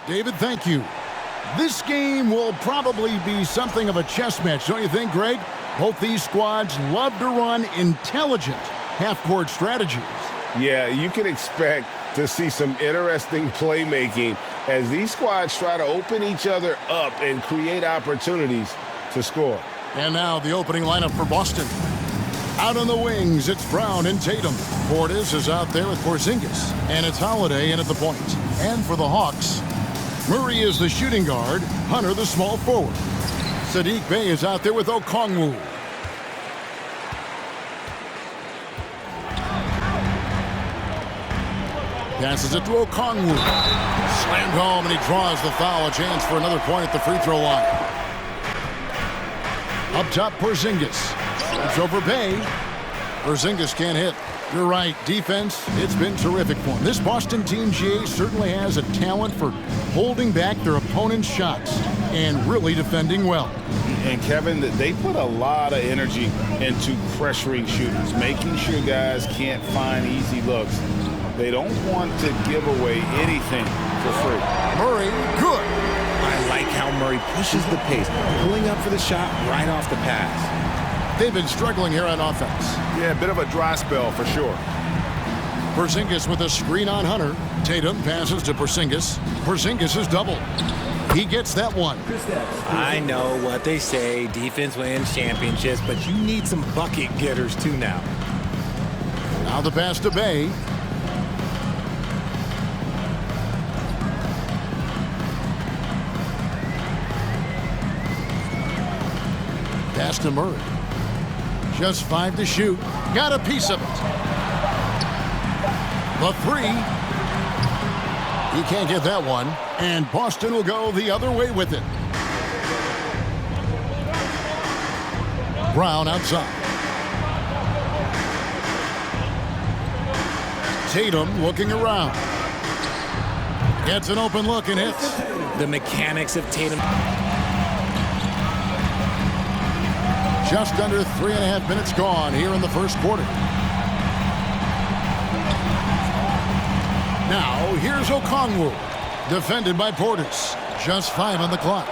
David, thank you. This game will probably be something of a chess match, don't you think, Greg? Both these squads love to run intelligent half-court strategies. Yeah, you can expect to see some interesting playmaking as these squads try to open each other up and create opportunities to score. And now the opening lineup for Boston. Out on the wings, it's Brown and Tatum. Portis is out there with Porzingis. And it's Holiday in at the point. And for the Hawks, Murray is the shooting guard, Hunter the small forward. Saddiq Bey is out there with Okongwu. Passes it to Okongwu. Slammed home, and he draws the foul. A chance for another point at the free throw line. Up top, Porzingis. It's over Bey. Porzingis can't hit. You're right. Defense, it's been terrific for him. This Boston team, GA, certainly has a talent for holding back their opponent's shots and really defending well. And, Kevin, they put a lot of energy into pressuring shooters, making sure guys can't find easy looks. They don't want to give away anything for free. Murray, good. I like how Murray pushes the pace, pulling up for the shot right off the pass. They've been struggling here on offense. Yeah, a bit of a dry spell for sure. Porzingis with a screen on Hunter. Tatum passes to Porzingis. Porzingis is doubled. He gets that one. I know what they say, defense wins championships, but you need some bucket getters too now. Now the pass to Bey. Pass to Murray. Just 5 to shoot. Got a piece of it. The three. He can't get that one. And Boston will go the other way with it. Brown outside. Tatum looking around. Gets an open look and hits. The mechanics of Tatum. Just under 3.5 minutes gone here in the first quarter. Now, here's Okongwu. Defended by Portis. Just 5 on the clock.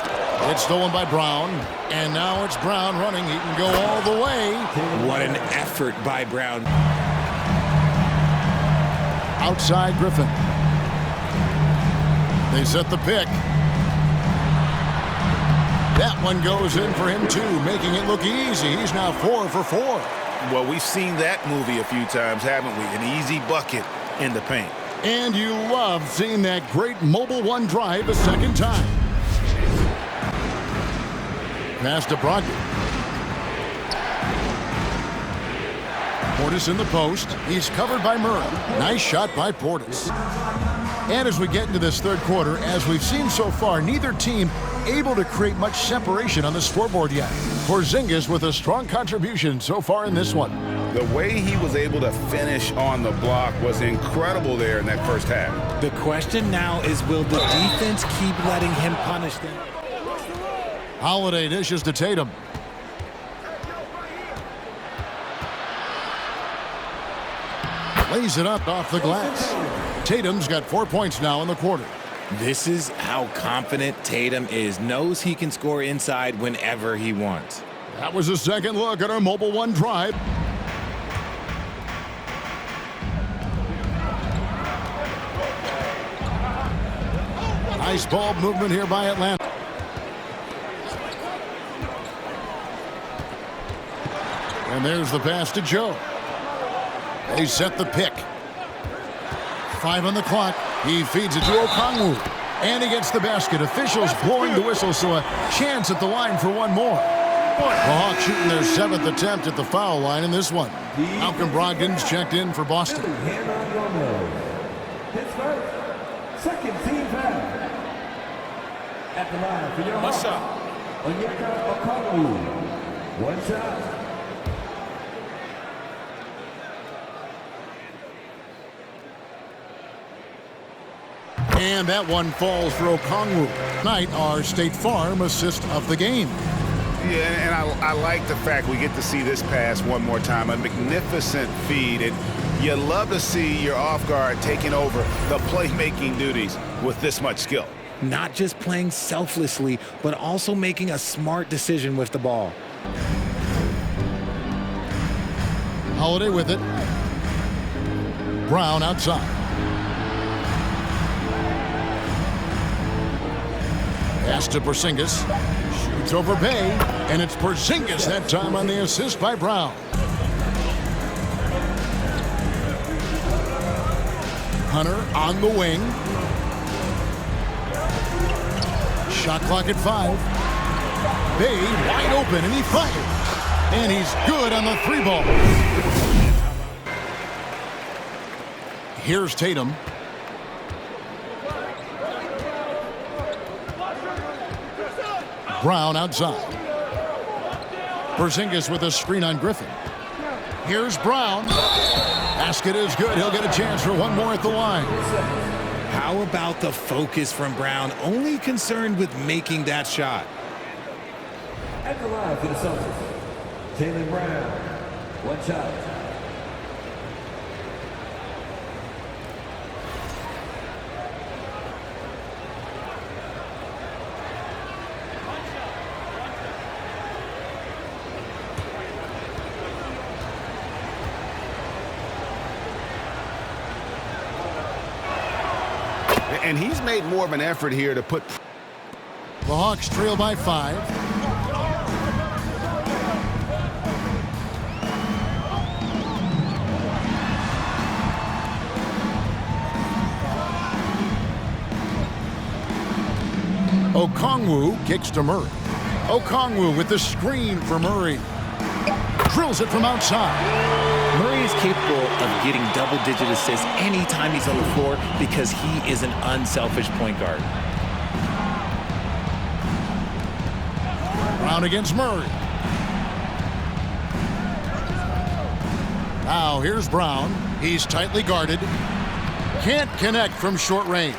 It's stolen by Brown. And now it's Brown running. He can go all the way. What an effort by Brown. Outside Griffin. They set the pick. That one goes in for him, too, making it look easy. He's now 4 for 4. Well, we've seen that movie a few times, haven't we? An easy bucket in the paint. And you love seeing that great Mobile One drive a second time. Pass to Brogdon. Portis in the post. He's covered by Murray. Nice shot by Portis. And as we get into this third quarter, as we've seen so far, neither team able to create much separation on the scoreboard yet. Porzingis with a strong contribution so far in this one. The way he was able to finish on the block was incredible there in that first half. The question now is, will the defense keep letting him punish them? Holiday dishes to Tatum. Lays it up off the glass. Tatum's got 4 points now in the quarter. This is how confident Tatum is. Knows he can score inside whenever he wants. That was a second look at our Mobile One drive. Nice ball movement here by Atlanta. And there's the pass to Joe. They set the pick. 5 on the clock. He feeds it to Okongwu. And he gets the basket. Officials blowing the whistle, so a chance at the line for one more. The Hawks shooting their 7th attempt at the foul line in this one. Malcolm Brogdon's checked in for Boston. Second team foul. At the line for your What's Hawks. up? Onyeka Okongwu. One shot. And that one falls for Okongwu. Tonight, our State Farm assist of the game. Yeah, and I like the fact we get to see this pass one more time. A magnificent feed. And you love to see your off guard taking over the playmaking duties with this much skill. Not just playing selflessly, but also making a smart decision with the ball. Holiday with it. Brown outside. Pass to Porzingis. Shoots over Bay. And it's Porzingis that time on the assist by Brown. Hunter on the wing. Shot clock at 5. Bay wide open and he fires. And he's good on the 3-ball. Here's Tatum. Brown outside. Porzingis with a screen on Griffin. Here's Brown. Basket is good. He'll get a chance for one more at the line. How about the focus from Brown? Only concerned with making that shot. At the line for the Celtics, Jaylen Brown. One shot. And he's made more of an effort here to put... The Hawks trail by 5. Okongwu kicks to Murray. Okongwu with the screen for Murray. Drills it from outside. Murray is capable of getting double-digit assists anytime he's on the floor because he is an unselfish point guard. Brown against Murray. Now here's Brown. He's tightly guarded. Can't connect from short range.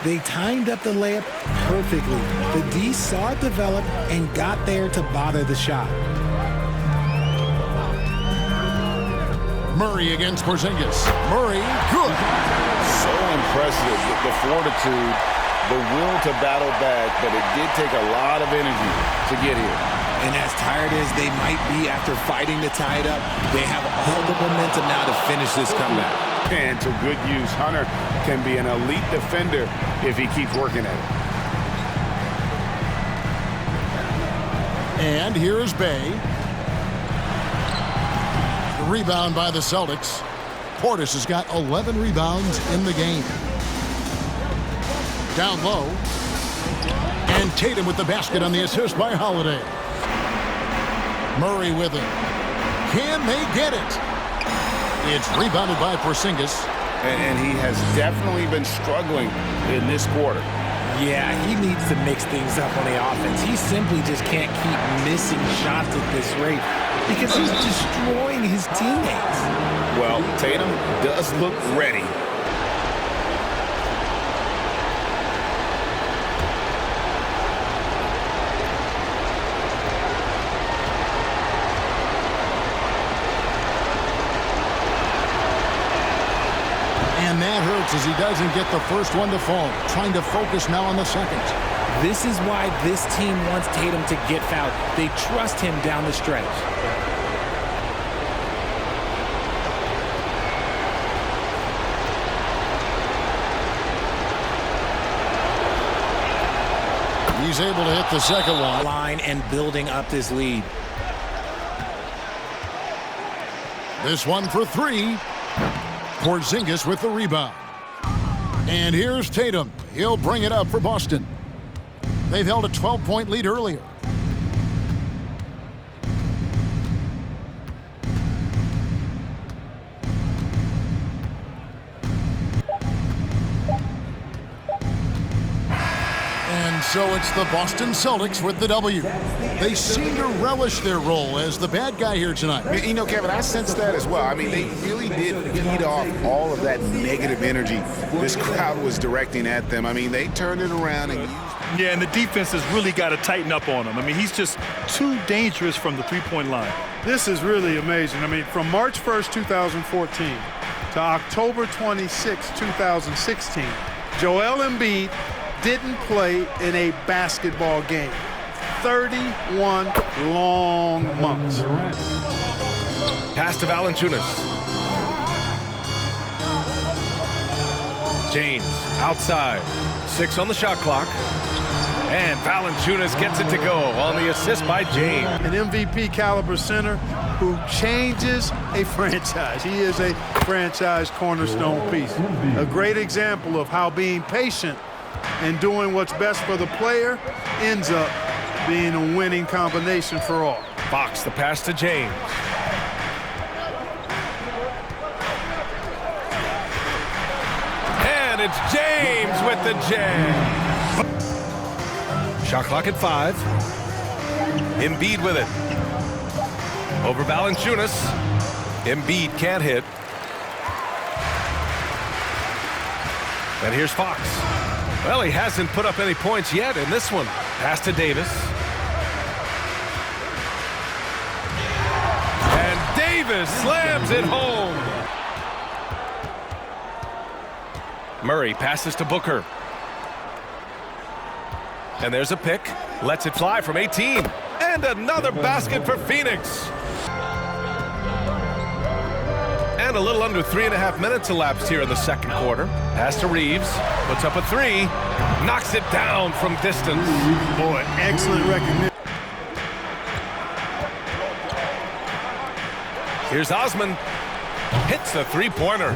They timed up the layup perfectly. The D saw it develop and got there to bother the shot. Murray against Porzingis. Murray, good. So impressive, the fortitude, the will to battle back, but it did take a lot of energy to get here. And as tired as they might be after fighting to tie it up, they have all the momentum now to finish this comeback. And to good use, Hunter can be an elite defender if he keeps working at it. And here's Bay. The rebound by the Celtics. Portis has got 11 rebounds in the game. Down low. And Tatum with the basket on the assist by Holiday. Murray with it. Can they get it? It's rebounded by Porzingis. And he has definitely been struggling in this quarter. Yeah, he needs to mix things up on the offense. He simply just can't keep missing shots at this rate because he's destroying his teammates. Well, Tatum does look ready. And that hurts as he doesn't get the first one to fall. Trying to focus now on the second. This is why this team wants Tatum to get fouled. They trust him down the stretch. He's able to hit the second one. Line and building up this lead. This one for 3. Porzingis with the rebound. And here's Tatum. He'll bring it up for Boston. They've held a 12-point lead earlier. And So it's the Boston Celtics with the W. They seem to relish their role as the bad guy here tonight. You know, Kevin, I sense that as well. I mean, they really did feed off all of that negative energy this crowd was directing at them. I mean, they turned it around and yeah, and the defense has really got to tighten up on him. I mean, he's just too dangerous from the three-point line. This is really amazing. I mean, from March 1st, 2014 to October 26, 2016, Joel Embiid didn't play in a basketball game. 31 long months. Pass to Valanciunas. James outside. 6 on the shot clock. And Valanciunas gets it to go on the assist by James. An MVP caliber center who changes a franchise. He is a franchise cornerstone piece. A great example of how being patient and doing what's best for the player ends up being a winning combination for all. Fox, the pass to James. And it's James with the jam. Shot clock at 5. Embiid with it. Over Valanciunas. Embiid can't hit. And here's Fox. Well, he hasn't put up any points yet in this one. Pass to Davis. And Davis slams it home. Murray passes to Booker. And there's a pick. Lets it fly from 18. And another basket for Phoenix. And a little under 3.5 minutes elapsed here in the second quarter. Pass to Reeves. Puts up a 3. Knocks it down from distance. Boy, excellent recognition. Here's Osman. Hits the three-pointer.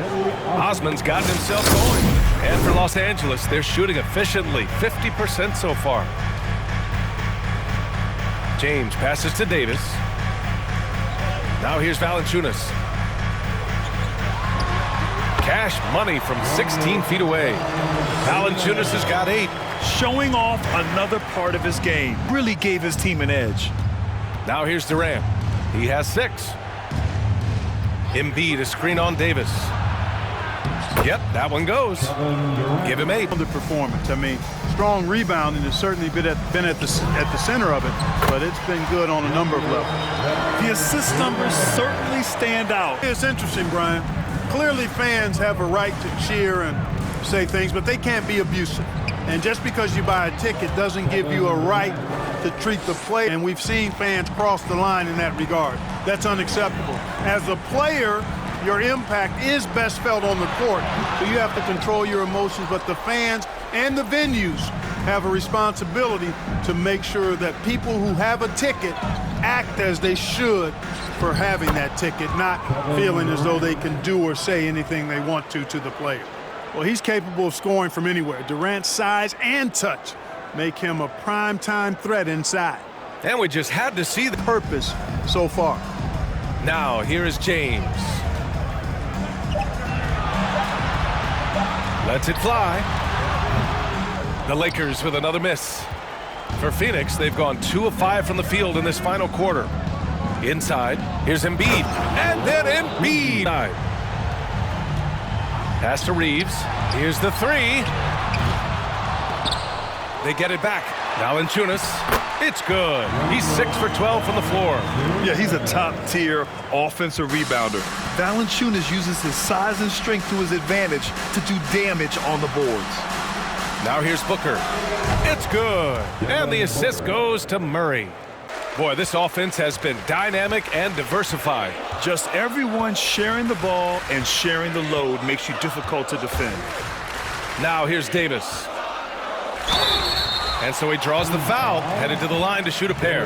Osman's gotten himself going. And for Los Angeles, they're shooting efficiently. 50% so far. James passes to Davis. Now here's Valanciunas. Cash money from 16 feet away. Valanciunas has got 8. Showing off another part of his game. Really gave his team an edge. Now here's Durant. He has 6. Embiid, a screen on Davis. Yep, that one goes. Give him 8. Underperformance. I mean, strong rebounding has certainly been at the center of it, but it's been good on a number of levels. The assist numbers certainly stand out. It's interesting, Brian. Clearly, fans have a right to cheer and say things, but they can't be abusive. And just because you buy a ticket doesn't give you a right to treat the player. And we've seen fans cross the line in that regard. That's unacceptable. As a player, your impact is best felt on the court, so you have to control your emotions, but the fans and the venues have a responsibility to make sure that people who have a ticket act as they should for having that ticket, not feeling as though they can do or say anything they want to the player. Well, he's capable of scoring from anywhere. Durant's size and touch make him a prime-time threat inside. And we just had to see the Purpose so far. Now, here is James. Lets it fly. The Lakers with another miss. For Phoenix, they've gone 2 of 5 from the field in this final quarter. Inside, here's Embiid. And then Embiid. Pass to Reeves. Here's the 3. They get it back. Valanciunas. It's good. He's 6 for 12 from the floor. Yeah, he's a top-tier offensive rebounder. Valanciunas uses his size and strength to his advantage to do damage on the boards. Now here's Booker. It's good. And the assist goes to Murray. Boy, this offense has been dynamic and diversified. Just everyone sharing the ball and sharing the load makes you difficult to defend. Now here's Davis. And so he draws the foul, headed to the line to shoot a pair.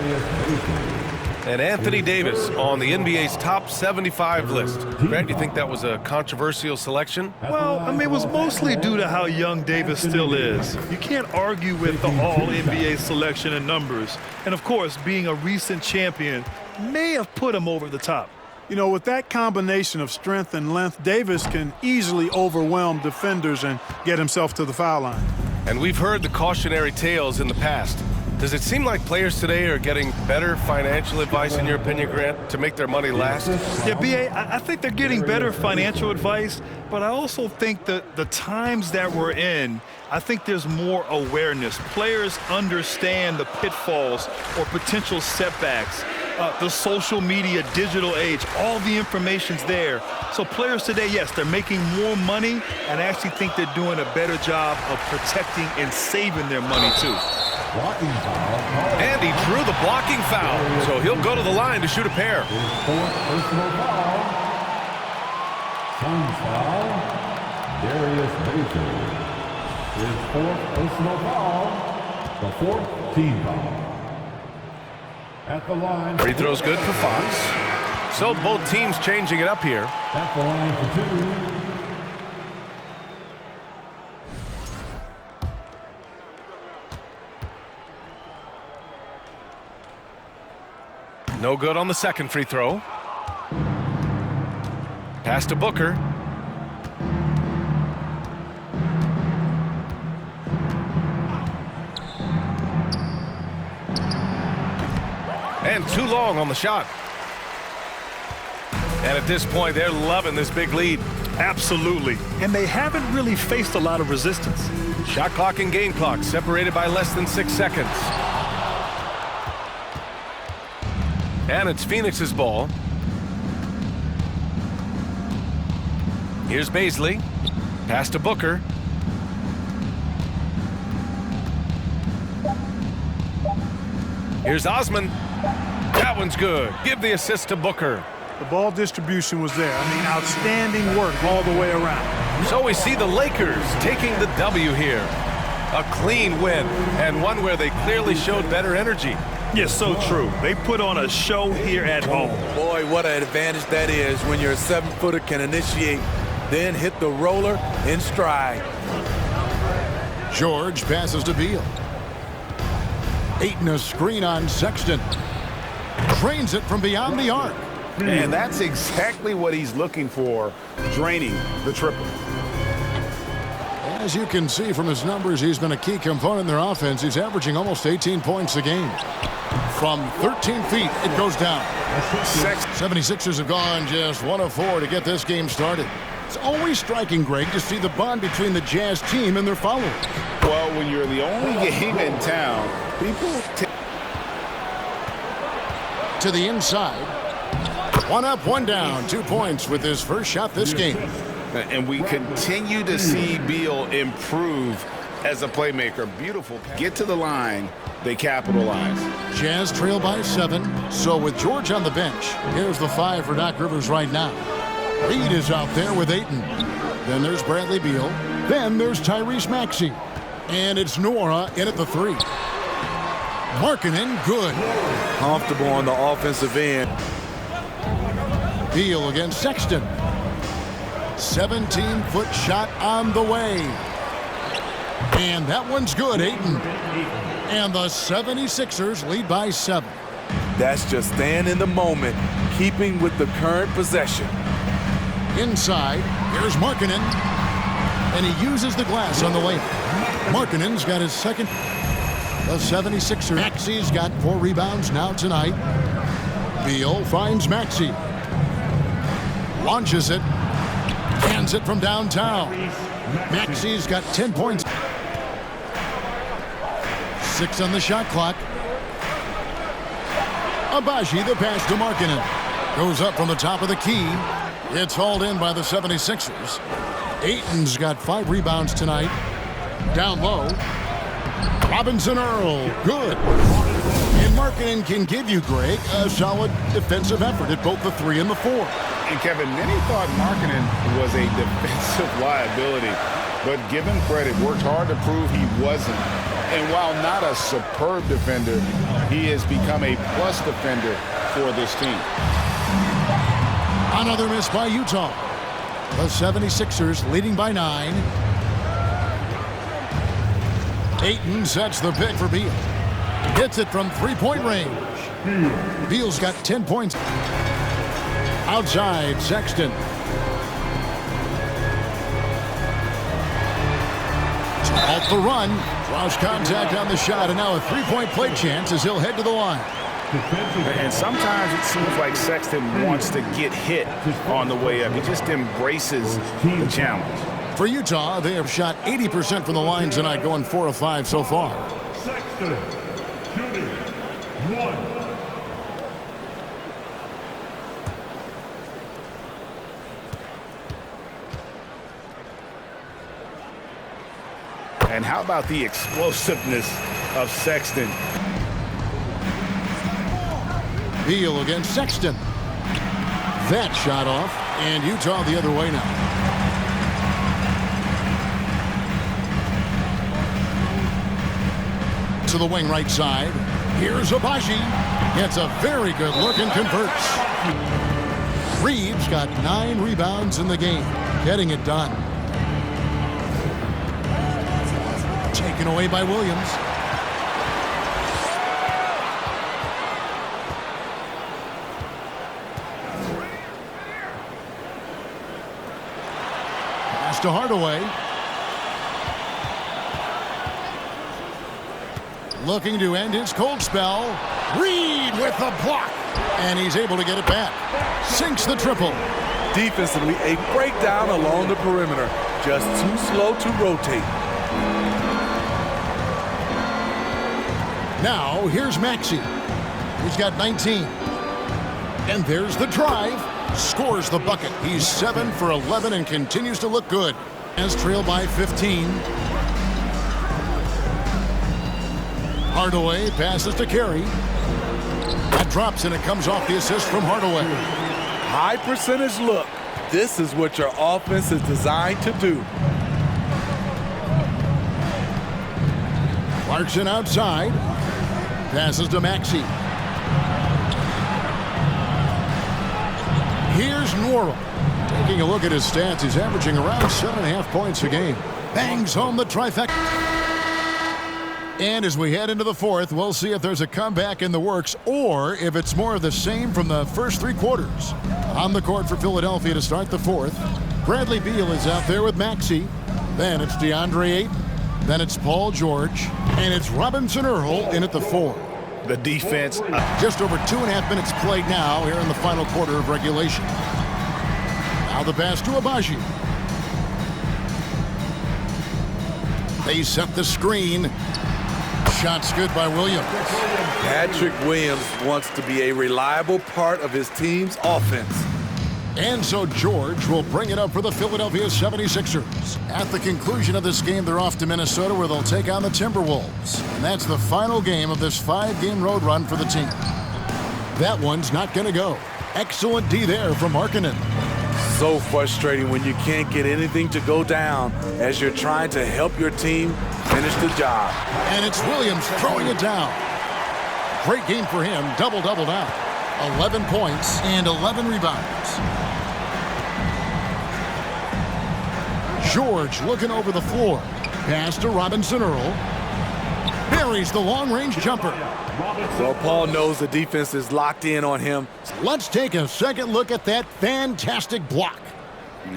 And Anthony Davis on the NBA's top 75 list. Grant, do you think that was a controversial selection? Well, I mean, it was mostly due to how young Davis still is. You can't argue with the all-NBA selection and numbers. And, of course, being a recent champion may have put him over the top. You know, with that combination of strength and length, Davis can easily overwhelm defenders and get himself to the foul line. And we've heard the cautionary tales in the past. Does it seem like players today are getting better financial advice, in your opinion, Grant, to make their money last? Yeah, B.A., I think they're getting better financial advice, but I also think that the times that we're in, I think there's more awareness. Players understand the pitfalls or potential setbacks. The social media, digital age, all the information's there. So players today, yes, they're making more money, and I actually think they're doing a better job of protecting and saving their money, too. And he drew the blocking foul, so he'll go to the line to shoot a pair. Fourth personal foul. Team foul. Darius Bazley. His fourth personal foul. The fourth team foul. At the line. Free throw's good for Fox. So both teams changing it up here. At the line for two. No good on the second free throw. Pass to Booker. And too long on the shot. And at this point, they're loving this big lead. Absolutely. And they haven't really faced a lot of resistance. Shot clock and game clock separated by less than 6 seconds. And it's Phoenix's ball. Here's Bazley. Pass to Booker. Here's Osman. That one's good. Give the assist to Booker. The ball distribution was there. I mean, outstanding work all the way around. So we see the Lakers taking the W here. A clean win, and one where they clearly showed better energy. Yes, so true. They put on a show here at home. Boy, what an advantage that is when your 7-footer can initiate, then hit the roller in stride. George passes to Beal. Ayton a screen on Sexton. Drains it from beyond the arc. And that's exactly what he's looking for, draining the triple. As you can see from his numbers, he's been a key component in their offense. He's averaging almost 18 points a game. From 13 feet, it goes down. 76ers have gone just 1 of 4 to get this game started. It's always striking, Greg, to see the bond between the Jazz team and their followers. Well, when you're the only game in town, people to the inside. 1 up, 1 down. 2 points with his first shot this game. And we continue to see Beal improve as a playmaker. Beautiful. Get to the line. They capitalize. Jazz trail by 7. So with George on the bench, here's the 5 for Doc Rivers right now. Reed is out there with Ayton. Then there's Bradley Beal. Then there's Tyrese Maxey. And it's Nora in at the 3. Markkanen, good. Comfortable on the offensive end. Beal against Sexton. 17-foot shot on the way. And that one's good, Ayton. And the 76ers lead by 7. That's just staying in the moment, keeping with the current possession. Inside, here's Markkanen. And he uses the glass on the layup. Markkanen's got his second. The 76ers. Maxey's got 4 rebounds now tonight. Beal finds Maxey. Launches it. Hands it from downtown. Maxey's got 10 points. 6 on the shot clock. Abaji, the pass to Markkanen. Goes up from the top of the key. It's hauled in by the 76ers. Ayton's got 5 rebounds tonight. Down low. Robinson Earl, good. And Markkanen can give you, Greg, a solid defensive effort at both the 3 and the 4. And Kevin, many thought Markkanen was a defensive liability, but give him credit, worked hard to prove he wasn't. And while not a superb defender, he has become a plus defender for this team. Another miss by Utah. The 76ers leading by 9. Ayton sets the pick for Beal. Hits it from 3-point range. Beal's got 10 points. Outside, Sexton. Off the run. Draws contact on the shot, and now a three-point play chance as he'll head to the line. And sometimes it seems like Sexton wants to get hit on the way up. He just embraces the challenge. For Utah, they have shot 80% from the line tonight, going 4 of 5 so far. Sexton shooting 1. And how about the explosiveness of Sexton? Beal against Sexton. That shot off, and Utah the other way now. To the wing right side. Here's Agbaji. Gets a very good look and converts. Reeves got 9 rebounds in the game, getting it done. Taken away by Williams. Pass to Hardaway. Looking to end his cold spell. Reed with the block. And he's able to get it back. Sinks the triple. Defensively, a breakdown along the perimeter. Just too slow to rotate. Now, here's Maxey. He's got 19. And there's the drive. Scores the bucket. He's 7 for 11 and continues to look good. As trailed by 15. Hardaway passes to Carey. That drops and it comes off the assist from Hardaway. High percentage look. This is what your offense is designed to do. Clarkson outside. Passes to Maxey. Here's Norrell. Taking a look at his stats, he's averaging around 7.5 points a game. Bangs home the trifecta. And as we head into the fourth, we'll see if there's a comeback in the works or if it's more of the same from the first 3 quarters. On the court for Philadelphia to start the fourth, Bradley Beal is out there with Maxey. Then it's DeAndre Ayton. Then it's Paul George. And it's Robinson Earl in at the 4. The defense. Just over 2.5 minutes played now here in the final quarter of regulation. Now the pass to Agbaji. They set the screen. Shot's good by Williams. Patrick Williams wants to be a reliable part of his team's offense. And so George will bring it up for the Philadelphia 76ers. At the conclusion of this game, they're off to Minnesota where they'll take on the Timberwolves. And that's the final game of this 5-game road run for the team. That one's not going to go. Excellent D there from Markkanen. So frustrating when you can't get anything to go down as you're trying to help your team finish the job. And it's Williams throwing it down. Great game for him. Double-double now. 11 points and 11 rebounds. George looking over the floor. Pass to Robinson Earl. Buries the long-range jumper. Well, Paul knows the defense is locked in on him. Let's take a second look at that fantastic block.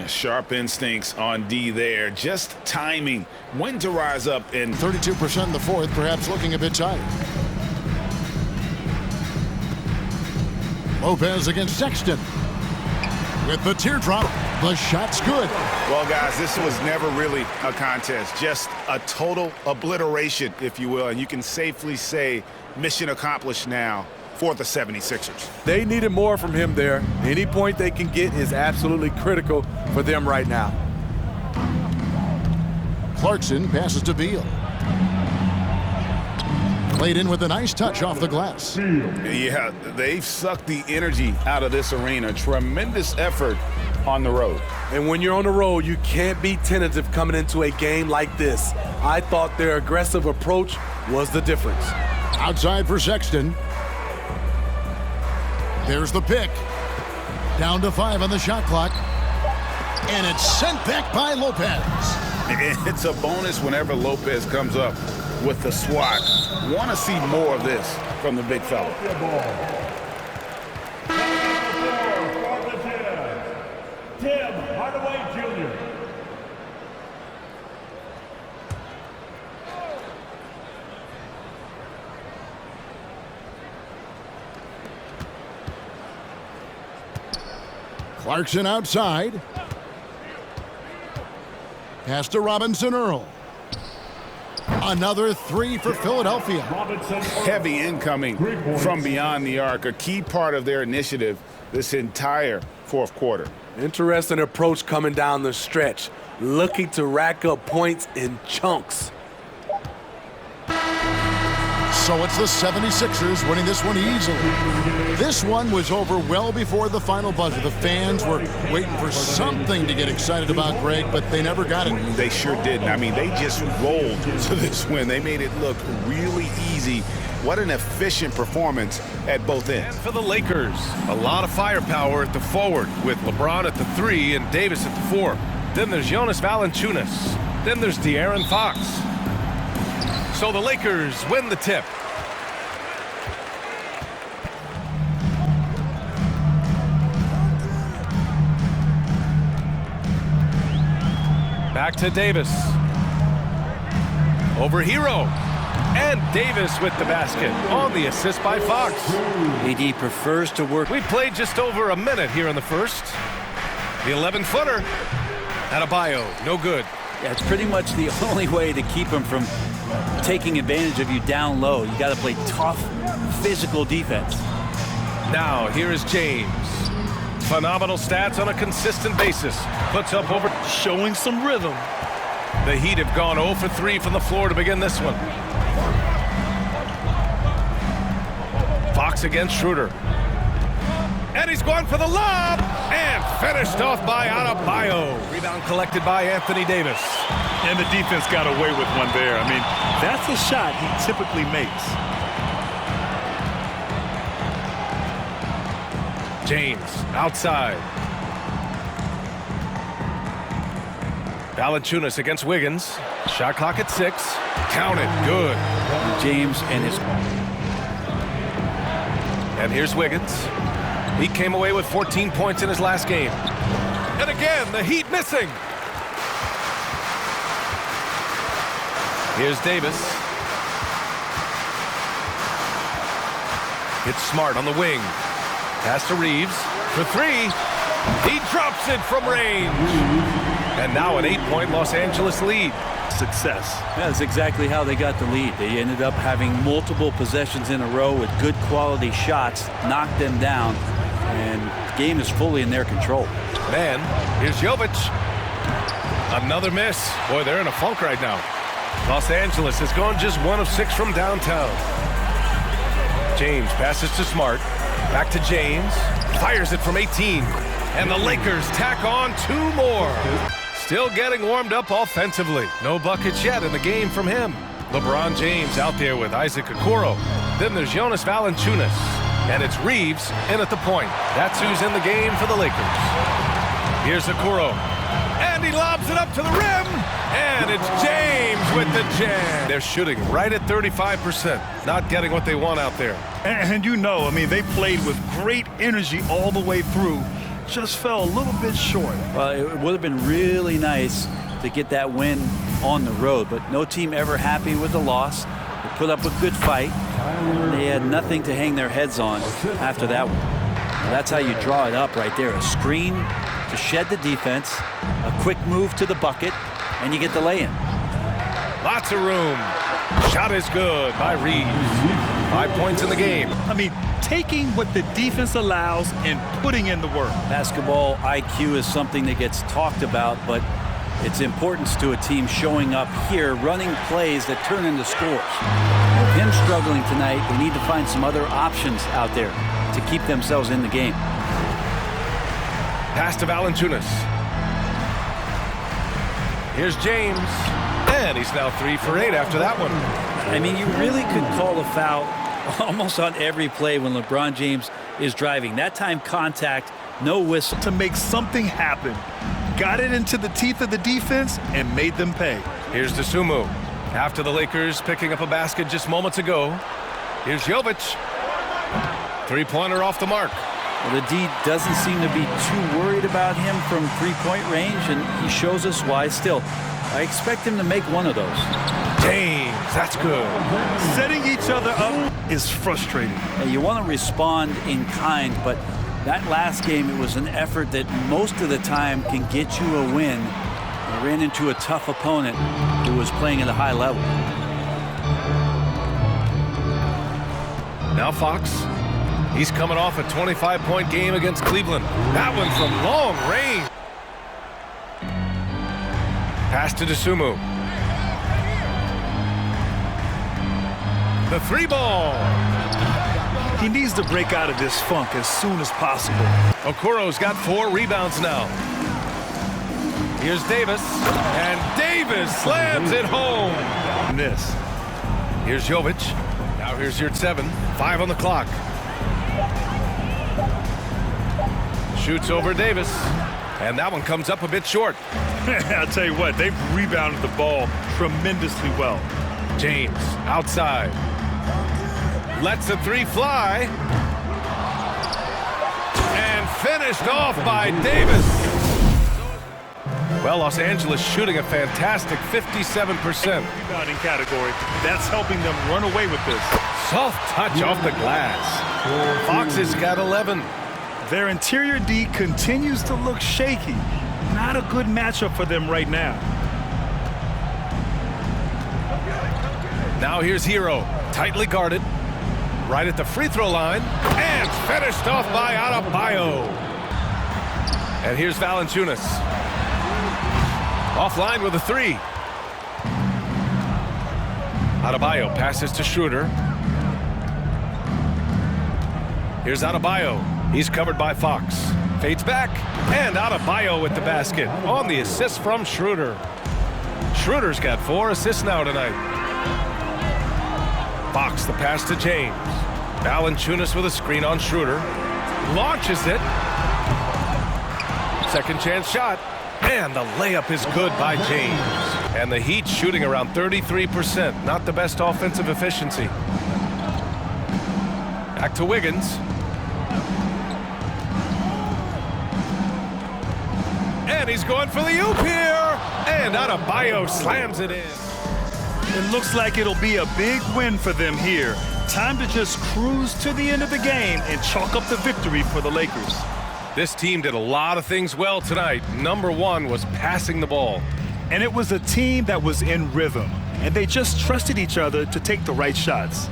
Sharp instincts on D there. Just timing. When to rise up in 32% in the fourth, perhaps looking a bit tired. Lopez against Sexton. With the teardrop, the shot's good. Well, guys, this was never really a contest. Just a total obliteration, if you will. And you can safely say mission accomplished now for the 76ers. They needed more from him there. Any point they can get is absolutely critical for them right now. Clarkson passes to Beal. Played in with a nice touch off the glass. Yeah, they've sucked the energy out of this arena. Tremendous effort on the road. And when you're on the road, you can't be tentative coming into a game like this. I thought their aggressive approach was the difference. Outside for Sexton. There's the pick. Down to 5 on the shot clock. And it's sent back by Lopez. It's a bonus whenever Lopez comes up with the swat. Want to see more of this from the big fella. Tim Hardaway Jr. Clarkson outside. Pass to Robinson Earl. Another three for Philadelphia. Heavy incoming from beyond the arc, a key part of their initiative this entire fourth quarter. Interesting approach coming down the stretch, looking to rack up points in chunks. So it's the 76ers winning this one easily. This one was over well before the final buzzer. The fans were waiting for something to get excited about, Greg, but they never got it. They sure didn't. I mean, they just rolled to this win. They made it look really easy. What an efficient performance at both ends. And for the Lakers, a lot of firepower at the forward with LeBron at the 3 and Davis at the 4. Then there's Jonas Valanciunas. Then there's De'Aaron Fox. So the Lakers win the tip. Back to Davis. Over Hero. And Davis with the basket on the assist by Fox. AD prefers to work. We played just over a minute here in the first. The 11-footer. Adebayo, no good. Yeah, it's pretty much the only way to keep him from taking advantage of you down low. You got to play tough, physical defense. Now, here is James. Phenomenal stats on a consistent basis. Puts up over. Showing some rhythm. The Heat have gone 0 for 3 from the floor to begin this one. Fox against Schroeder. And he's going for the lob. And finished off by Adebayo. Rebound collected by Anthony Davis. And the defense got away with one there. I mean, that's a shot he typically makes. James outside. Valanciunas against Wiggins. Shot clock at 6. Counted. Good. James and his... And here's Wiggins. He came away with 14 points in his last game. And again, the Heat missing. Here's Davis. It's Smart on the wing. Pass to Reeves for 3. He drops it from range. And now an 8-point Los Angeles lead. Success. Yeah, that's exactly how they got the lead. They ended up having multiple possessions in a row with good quality shots, knocked them down, and the game is fully in their control. Man, here's Jovic. Another miss. Boy, they're in a funk right now. Los Angeles has gone just 1 of 6 from downtown. James passes to Smart. Back to James. Fires it from 18. And the Lakers tack on 2 more. Still getting warmed up offensively. No buckets yet in the game from him. LeBron James out there with Isaac Okoro. Then there's Jonas Valanciunas. And it's Reeves in at the point. That's who's in the game for the Lakers. Here's Okoro. And he lobs it up to the rim. And it's James with the jam. They're shooting right at 35%. Not getting what they want out there. And you know, I mean, they played with great energy all the way through. Just fell a little bit short. Well, it would have been really nice to get that win on the road, but no team ever happy with the loss. They put up a good fight. They had nothing to hang their heads on after that one. Well, that's how you draw it up right there. A screen to shed the defense, a quick move to the bucket, and you get the lay-in. Lots of room. Shot is good by Reeves. 5 points in the game. I mean, taking what the defense allows and putting in the work. Basketball IQ is something that gets talked about, but its importance to a team showing up here, running plays that turn into scores. With him struggling tonight, they need to find some other options out there to keep themselves in the game. Pass to Valanciunas. Here's James. And he's now 3 for 8 after that one. I mean, you really could call a foul almost on every play when LeBron James is driving. That time contact, no whistle. To make something happen. Got it into the teeth of the defense and made them pay. Here's Dosunmu. After the Lakers picking up a basket just moments ago. Here's Jovic. 3-pointer off the mark. Well, the D doesn't seem to be too worried about him from three-point range, and he shows us why. Still, I expect him to make one of those. James, that's good. Setting each other up is frustrating. You want to respond in kind, but That last game, it was an effort that most of the time can get you a win. They ran into a tough opponent who was playing at a high level. Now Fox. He's coming off a 25-point game against Cleveland. That one from long range. Pass to Dosunmu. The 3-ball. He needs to break out of this funk as soon as possible. Okoro's got 4 rebounds now. Here's Davis, and Davis slams it home. Miss. Here's Jovic. Now here's Yurtseven. 5 on the clock. Shoots over Davis, and that one comes up a bit short. I'll tell you what, they've rebounded the ball tremendously well. James outside. Lets the 3 fly. And finished off by Davis. Well, Los Angeles shooting a fantastic 57%. Rebounding category. That's helping them run away with this. Soft touch off the glass. Fox has got 11. Their interior D continues to look shaky. Not a good matchup for them right now. Now here's Hero, tightly guarded, right at the free throw line, and finished off by Adebayo. And here's Valanciunas. Offline with a 3. Adebayo passes to Schroeder. Here's Adebayo. He's covered by Fox. Fades back, and Adebayo with the basket on the assist from Schroeder. Schroeder's got 4 assists now tonight. Fox the pass to James. Valanciunas with a screen on Schroeder. Launches it. Second chance shot. And the layup is good by James. And the Heat shooting around 33%. Not the best offensive efficiency. Back to Wiggins. And he's going for the oop here. And Adebayo slams it in. It looks like it'll be a big win for them here. Time to just cruise to the end of the game and chalk up the victory for the Lakers. This team did a lot of things well tonight. Number 1 was passing the ball. And it was a team that was in rhythm. And they just trusted each other to take the right shots.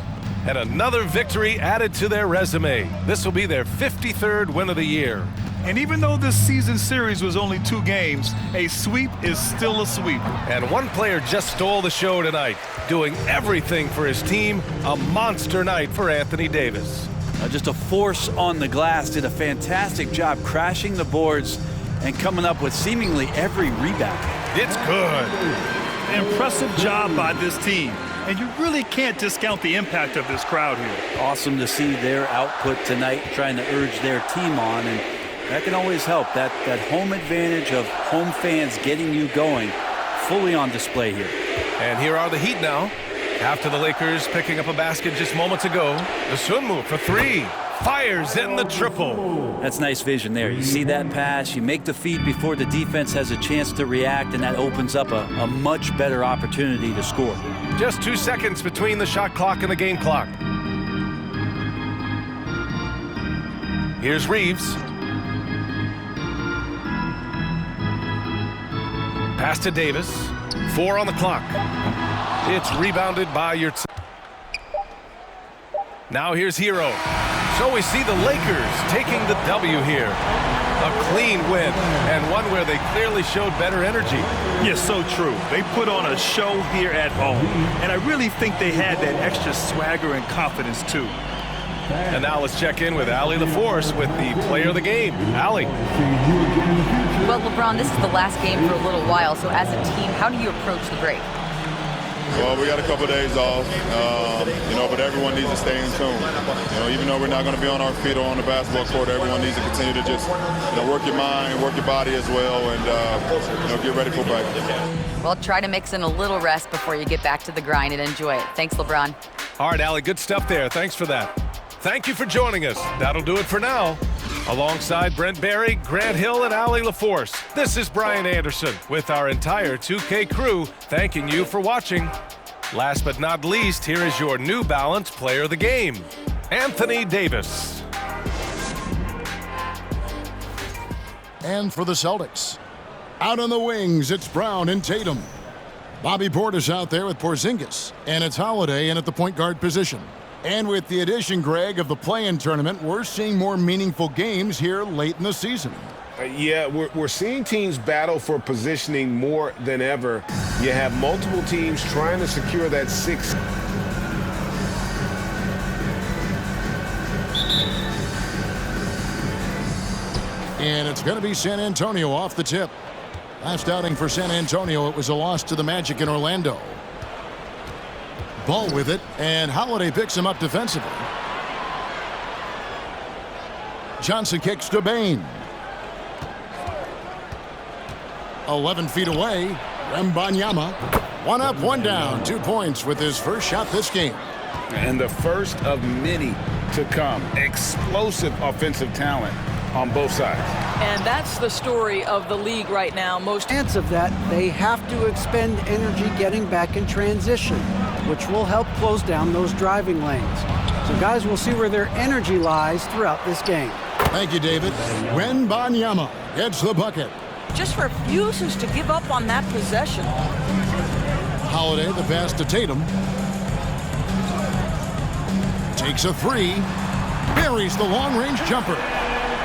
And another victory added to their resume. This will be their 53rd win of the year. And even though this season series was only 2 games, a sweep is still a sweep. And one player just stole the show tonight, doing everything for his team. A monster night for Anthony Davis. Just a force on the glass. Did a fantastic job crashing the boards and coming up with seemingly every rebound. It's good. An impressive job by this team. And you really can't discount the impact of this crowd here. Awesome to see their output tonight, trying to urge their team on. And that can always help. That home advantage of home fans getting you going, fully on display here. And here are the Heat now. After the Lakers picking up a basket just moments ago, Dosunmu for 3. Fires in the triple. That's nice vision there. You see that pass, you make the feed before the defense has a chance to react, and that opens up a much better opportunity to score. Just 2 seconds between the shot clock and the game clock. Here's Reeves. Pass to Davis. 4 on the clock. It's rebounded by Yurtseven. Now here's Hero. So we see the Lakers taking the W here. A clean win, and one where they clearly showed better energy. Yes, so true. They put on a show here at home, and I really think they had that extra swagger and confidence too. And now let's check in with Allie LaForce with the player of the game. Allie. Well, LeBron, this is the last game for a little while, so as a team, how do you approach the break? Well, we got a couple of days off, but everyone needs to stay in tune. Even though we're not going to be on our feet or on the basketball court, everyone needs to continue to just, work your mind, work your body as well, and, get ready for practice. Well, try to mix in a little rest before you get back to the grind and enjoy it. Thanks, LeBron. All right, Allie, good stuff there. Thanks for that. Thank you for joining us. That'll do it for now. Alongside Brent Barry, Grant Hill, and Allie LaForce, this is Brian Anderson with our entire 2K crew thanking you for watching. Last but not least, here is your New Balance player of the game, Anthony Davis. And for the Celtics, out on the wings, it's Brown and Tatum. Bobby Portis out there with Porzingis, and it's Holiday in at the point guard position. And with the addition, Greg, of the play-in tournament, we're seeing more meaningful games here late in the season. Yeah, we're seeing teams battle for positioning more than ever. You have multiple teams trying to secure that 6th. And it's going to be San Antonio off the tip. Last outing for San Antonio, it was a loss to the Magic in Orlando. Ball with it, and Holiday picks him up defensively. Johnson kicks to Bane. 11 feet away, Wembanyama. 1 up, 1 down, 2 points with his first shot this game. And the first of many to come. Explosive offensive talent on both sides. And that's the story of the league right now. Most chance of that, they have to expend energy getting back in transition, which will help close down those driving lanes. So guys, we'll see where their energy lies throughout this game. Thank you, David. Wembanyama gets the bucket. just refuses to give up on that possession. Holiday, the pass to Tatum. Takes a three. Buries the long-range jumper.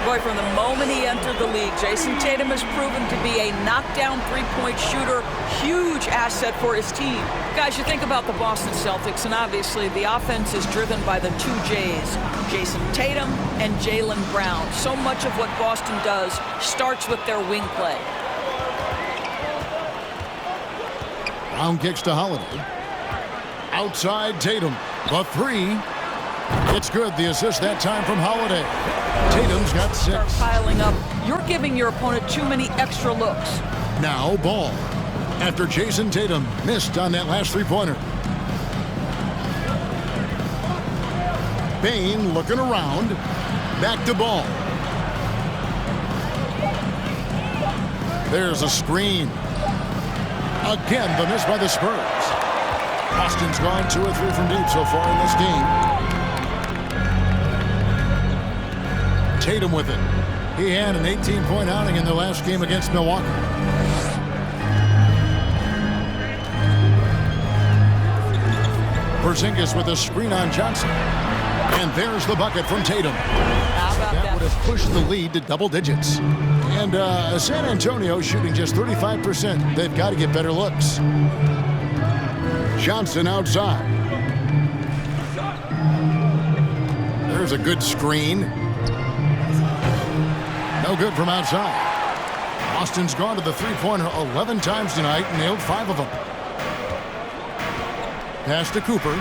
Boy, from the moment he entered the league, Jason Tatum has proven to be a knockdown three-point shooter. Huge asset for his team. Guys, you think about the Boston Celtics, and obviously the offense is driven by the two J's, Jason Tatum and Jaylen Brown. So much of what Boston does starts with their wing play. Brown kicks to Holiday. Outside Tatum. The three. It's good. The assist that time from Holiday. Tatum's got 6. Start piling up. You're giving your opponent too many extra looks. Now ball. After Jason Tatum missed on that last three-pointer. Bane looking around. Back to ball. There's a screen. Again, the miss by the Spurs. Boston's gone 2 or 3 from deep so far in this game. Tatum with it. He had an 18-point outing in the last game against Milwaukee. Porzingis with a screen on Johnson. And there's the bucket from Tatum. That would have pushed the lead to double digits. And San Antonio shooting just 35%. They've got to get better looks. Johnson outside. There's a good screen. No good from outside. Boston's gone to the three-pointer 11 times tonight and nailed 5 of them. Pass to Cooper.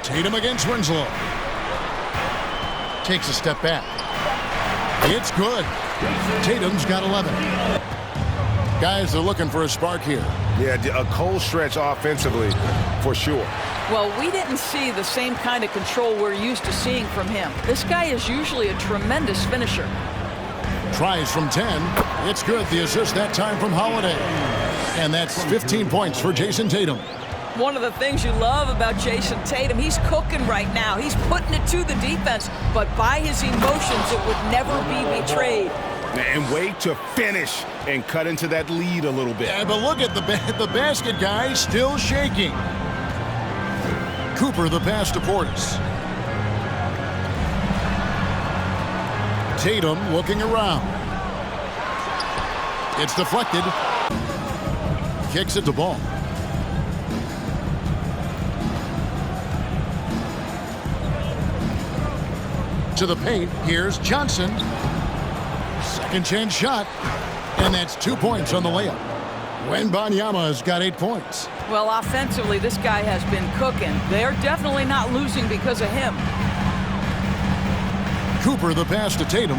Tatum against Winslow. Takes a step back. It's good. Tatum's got 11. Guys are looking for a spark here. Yeah, a cold stretch offensively, for sure. Well, we didn't see the same kind of control we're used to seeing from him. This guy is usually a tremendous finisher. Tries from 10. It's good. The assist that time from Holiday. And that's 15 points for Jason Tatum. One of the things you love about Jason Tatum, he's cooking right now. He's putting it to the defense, but by his emotions, it would never be betrayed. And wait to finish and cut into that lead a little bit. Yeah, but look at the basket, guys, still shaking. Cooper, the pass to Portis. Tatum looking around. It's deflected. Kicks it to ball. To the paint, here's Johnson. Second chance shot. And that's 2 points on the layup. Wembanyama's got 8 points. Well, offensively, this guy has been cooking. They're definitely not losing because of him. Cooper, the pass to Tatum.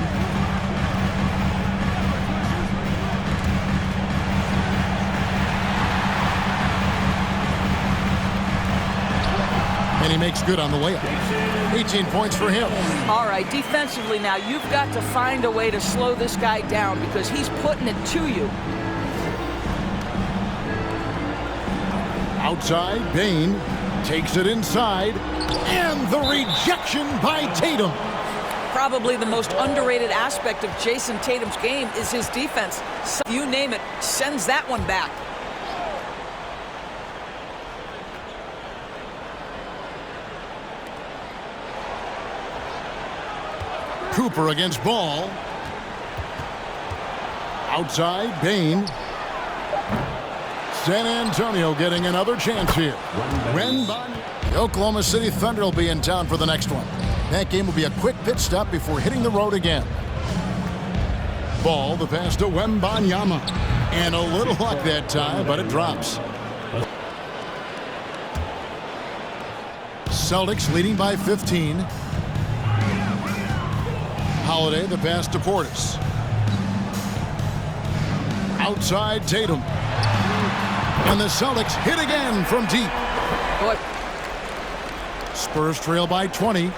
And he makes good on the layup. 18 points for him. All right, defensively now, you've got to find a way to slow this guy down because he's putting it to you. Outside, Bane. Takes it inside, and the rejection by Tatum. Probably the most underrated aspect of Jason Tatum's game is his defense. So, you name it, sends that one back. Cooper against Ball. Outside, Bane. San Antonio getting another chance here. The Oklahoma City Thunder will be in town for the next one. That game will be a quick pit stop before hitting the road again. Ball, the pass to Wembanyama. And a little luck that time, but it drops. Celtics leading by 15. Holiday, the pass to Portis. Outside, Tatum. And the Celtics hit again from deep. Boy. Spurs trail by 20.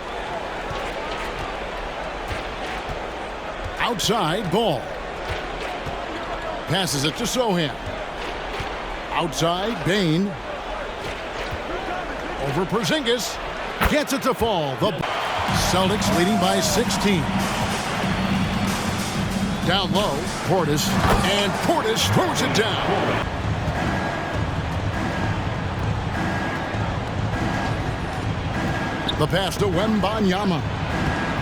Outside, Ball. Passes it to Sohan. Outside, Bane. Over Porzingis. Gets it to fall. The Celtics leading by 16. Down low, Portis. And Portis throws it down. The pass to Wembanyama.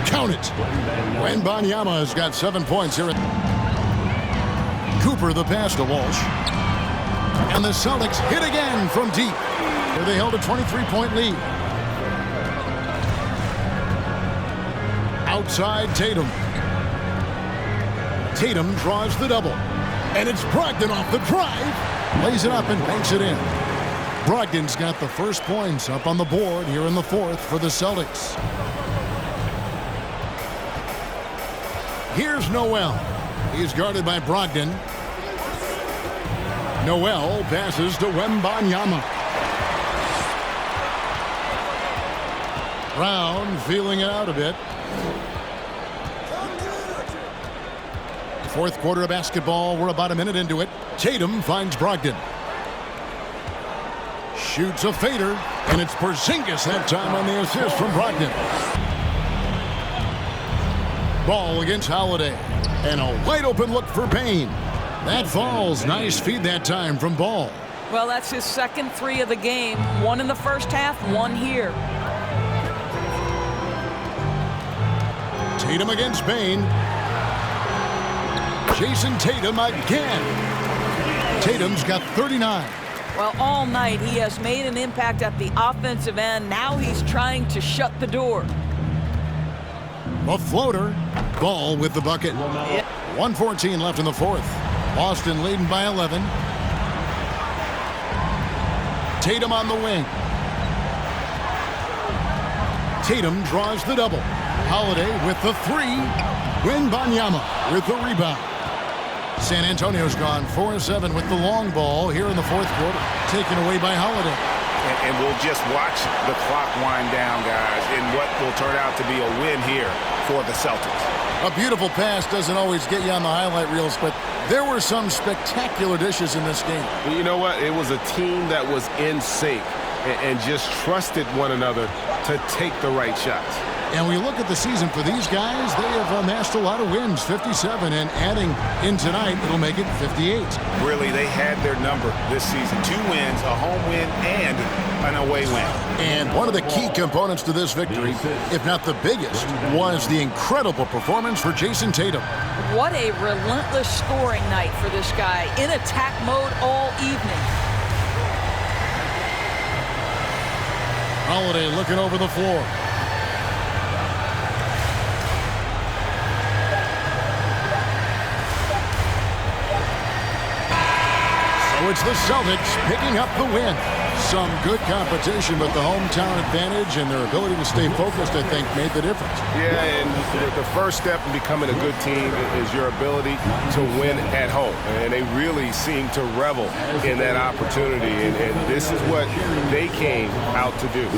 Count it. Wembanyama has got 7 points here. Cooper, the pass to Walsh. And the Celtics hit again from deep. Where they held a 23-point lead. Outside, Tatum. Tatum draws the double. And it's Brogdon off the drive. Lays it up and banks it in. Brogdon's got the first points up on the board here in the fourth for the Celtics. Here's Noel. He's guarded by Brogdon. Noel passes to Wembanyama. Brown feeling it out a bit. Fourth quarter of basketball. We're about a minute into it. Tatum finds Brogdon. Shoots a fader, and it's Porzingis that time on the assist from Brogdon. Ball against Holiday, and a wide open look for Bane. That falls. Nice feed that time from Ball. Well, that's his second three of the game. One in the first half, one here. Tatum against Bane. Jason Tatum again. Tatum's got 39. Well, all night he has made an impact at the offensive end. Now he's trying to shut the door. A floater. Ball with the bucket. 1:14 left in the fourth. Boston leading by 11. Tatum on the wing. Tatum draws the double. Holiday with the three. Wembanyama with the rebound. San Antonio's gone 4-7 with the long ball here in the fourth quarter. Taken away by Holiday. And we'll just watch the clock wind down, guys, in what will turn out to be a win here for the Celtics. A beautiful pass doesn't always get you on the highlight reels, but there were some spectacular dishes in this game. You know what? It was a team that was in sync and just trusted one another to take the right shots. And we look at the season for these guys, they have amassed a lot of wins, 57, and adding in tonight, it'll make it 58. Really, they had their number this season. 2 wins, a home win, and an away win. And one of the key components to this victory, if not the biggest, was the incredible performance for Jason Tatum. What a relentless scoring night for this guy, in attack mode all evening. Holiday looking over the floor. So it's the Celtics picking up the win. Some good competition, but the hometown advantage and their ability to stay focused, I think, made the difference. Yeah, and the first step in becoming a good team is your ability to win at home. And they really seem to revel in that opportunity. And this is what they came out to do.